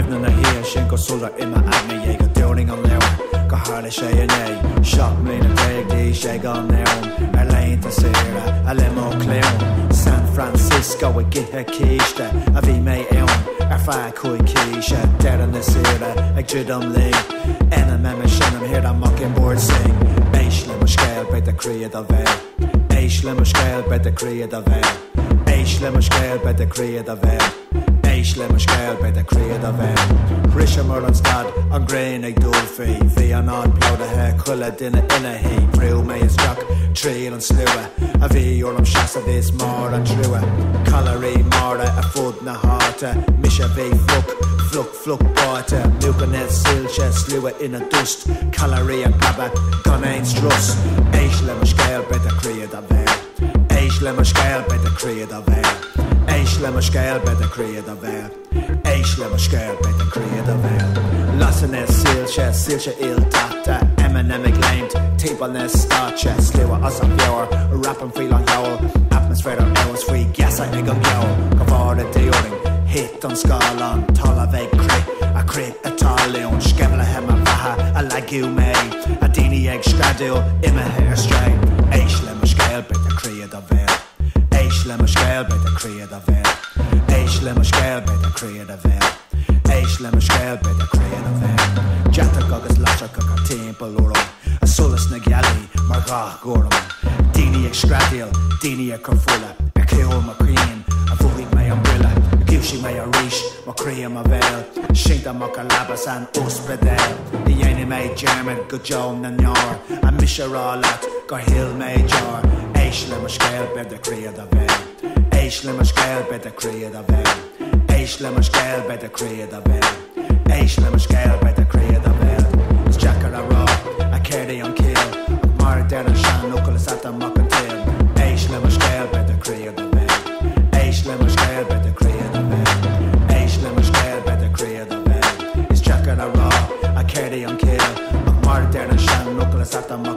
Brennan a hia sin go sulda ima agna ye go downing on lew go harle sé a shock me na dag di sé gan neon Alain ta sera a lemo cleon San Francisco a gihe keiste a vi me eon fa coi keisha dead on the sera ag judum ling ena meme shanam here a mocking board sing Eishle mo scale by the creed of it Eishle mo scale by the creed of it Eishle mo scale by the creed of it Eishle mo scale by the creed of it Risha Merlin's dad on grain ag dolfi fi an on blow the hair culla dinner in a heap brew me is jock trail and slewa a vi orlam shasa this more and trua calorie more a food na harta misha ve fluck bata milkanet silcha slewa in a dust calorie and baba gun ain't struss Eishle mo scale by the creed of it Eishle mo scale by the creed of it Eishle mo scale by the creed of it Eishle mo scale by the creed of it Lassenes silcha il tata eminemic lamed T-bonnes starcha slewa as a björ rapping free long yowl atmosphere of hours free gas I egg on yowl kavara deoring hit on skalan tala veg a crit a talion skevla hema vaha a lagu me a dini egg stradil in a hair strain Eishle mo scale by the creed of it Eishle mo scale by the creed of it Eishle mo scale by the creed of it Eishle mo scale by the creed of it Jata gogas lasha kaka temple oro a solas na gyali margach gorum dini ag stradil dini ag confula a keol ma queen a fuhig my umbrella a givshi my a rish ma cream a veil shinta ma kalabas an ospedel the yeni may German go John na nyor a misharalat go hill major Eishle mo scale by the creed of it Eishle mo scale by the creed of it Eishle mo scale by the creed of it Eishle mo scale by the creed of it it's jacker a raw a carry on kill mar der and shan nucleus at the mock and tail Eishle mo scale by the creed of it Eishle mo scale by the creed of it Eishle mo scale by the creed of it it's jacker a raw a carry on kill mar der and shan nucleus at the mock